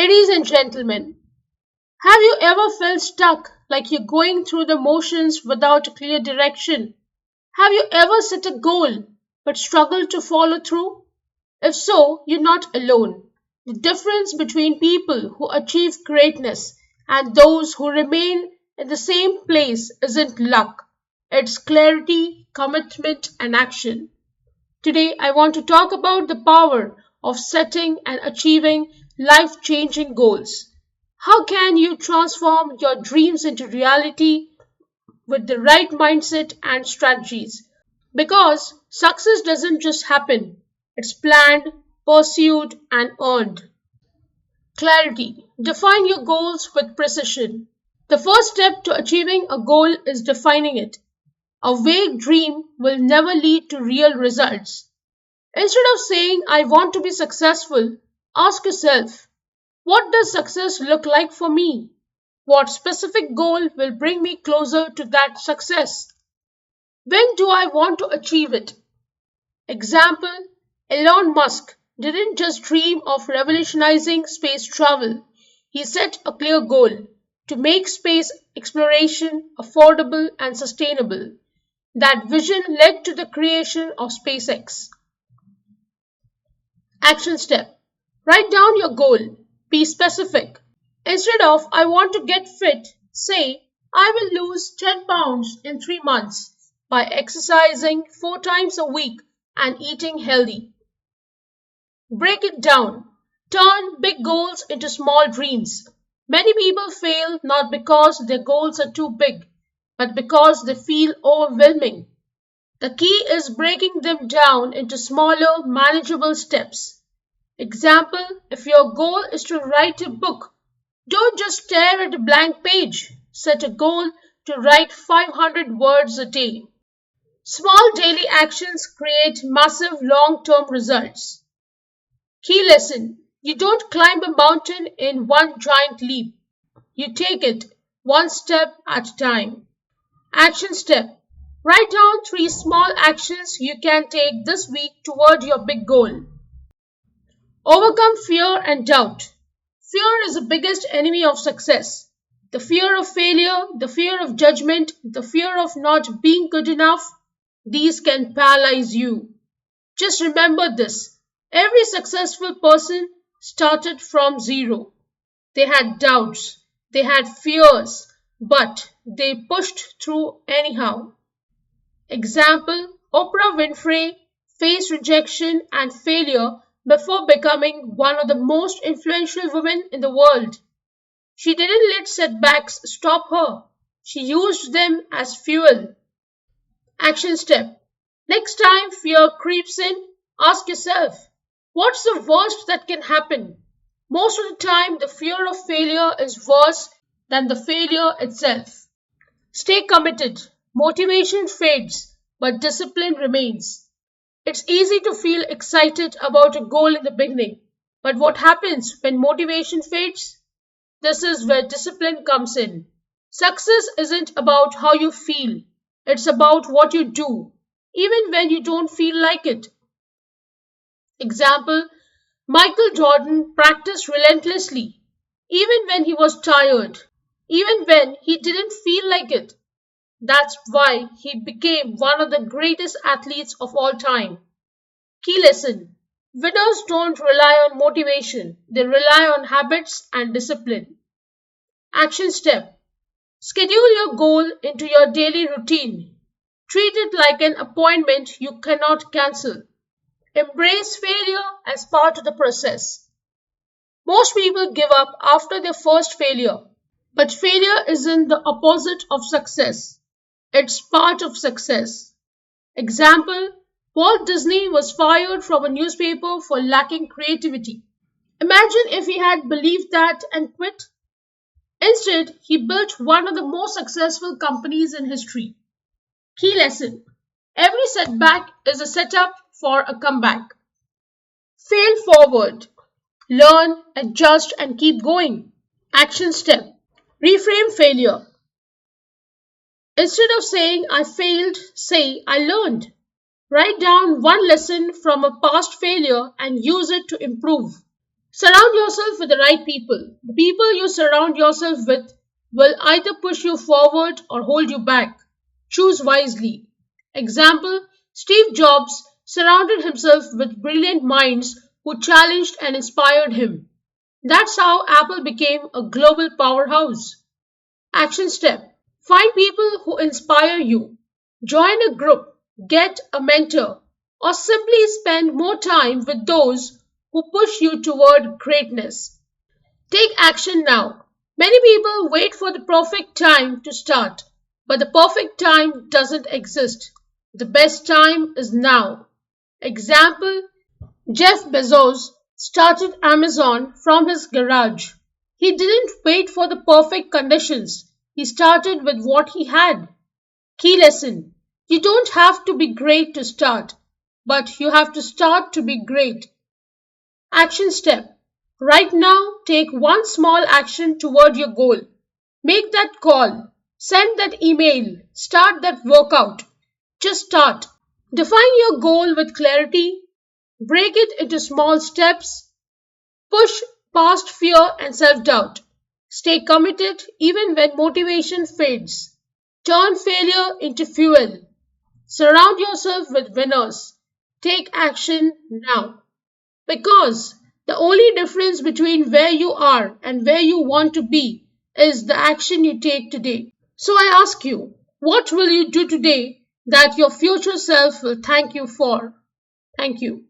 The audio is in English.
Ladies and gentlemen, have you ever felt stuck like you're going through the motions without a clear direction? Have you ever set a goal but struggled to follow through? If so, you're not alone. The difference between people who achieve greatness and those who remain in the same place isn't luck. It's clarity, commitment, and action. Today, I want to talk about the power of setting and achieving life changing goals. How can you transform your dreams into reality with the right mindset and strategies? Because success doesn't just happen, it's planned, pursued, and earned. Clarity. Define your goals with precision. The first step to achieving a goal is defining it. A vague dream will never lead to real results. Instead of saying, I want to be successful, ask yourself, what does success look like for me? What specific goal will bring me closer to that success? When do I want to achieve it? Example, Elon Musk didn't just dream of revolutionizing space travel. He set a clear goal to make space exploration affordable and sustainable. That vision led to the creation of SpaceX. Action step. Write down your goal. Be specific. Instead of I want to get fit, say I will lose 10 pounds in 3 months by exercising 4 times a week and eating healthy. Break it down. Turn big goals into small dreams. Many people fail not because their goals are too big, but because they feel overwhelming. The key is breaking them down into smaller, manageable steps. Example, if your goal is to write a book, don't just stare at a blank page. Set a goal to write 500 words a day. Small daily actions create massive long-term results. Key lesson, you don't climb a mountain in one giant leap. You take it one step at a time. Action step. Write down 3 small actions you can take this week toward your big goal. Overcome fear and doubt. Fear is the biggest enemy of success. The fear of failure, the fear of judgment, the fear of not being good enough, these can paralyze you. Just remember this. Every successful person started from zero. They had doubts, they had fears, but they pushed through anyhow. Example, Oprah Winfrey faced rejection and failure before becoming one of the most influential women in the world. She didn't let setbacks stop her. She used them as fuel. Action step. Next time fear creeps in, ask yourself, what's the worst that can happen? Most of the time, the fear of failure is worse than the failure itself. Stay committed. Motivation fades, but discipline remains. It's easy to feel excited about a goal in the beginning, but what happens when motivation fades? This is where discipline comes in. Success isn't about how you feel, it's about what you do, even when you don't feel like it. Example, Michael Jordan practiced relentlessly, even when he was tired, even when he didn't feel like it. That's why he became one of the greatest athletes of all time. Key lesson. Winners don't rely on motivation, they rely on habits and discipline. Action step. Schedule your goal into your daily routine. Treat it like an appointment you cannot cancel. Embrace failure as part of the process. Most people give up after their first failure, but failure isn't the opposite of success. It's part of success. Example, Walt Disney was fired from a newspaper for lacking creativity. Imagine if he had believed that and quit. Instead, he built one of the most successful companies in history. Key lesson. Every setback is a setup for a comeback. Fail forward. Learn, adjust, and keep going. Action step. Reframe failure. Instead of saying I failed, say I learned. Write down one lesson from a past failure and use it to improve. Surround yourself with the right people. The people you surround yourself with will either push you forward or hold you back. Choose wisely. Example: Steve Jobs surrounded himself with brilliant minds who challenged and inspired him. That's how Apple became a global powerhouse. Action step: Find people who inspire you. Join a group, get a mentor, or simply spend more time with those who push you toward greatness. Take action now. Many people wait for the perfect time to start, but the perfect time doesn't exist. The best time is now. Example: Jeff Bezos started Amazon from his garage. He didn't wait for the perfect conditions. He started with what he had. Key lesson: You don't have to be great to start, but you have to start to be great. Action step: Right now, take one small action toward your goal. Make that call, send that email, start that workout. Just start. Define your goal with clarity, break it into small steps, push past fear and self doubt. Stay committed even when motivation fades. Turn failure into fuel. Surround yourself with winners. Take action now. Because the only difference between where you are and where you want to be is the action you take today. So I ask you, what will you do today that your future self will thank you for? Thank you.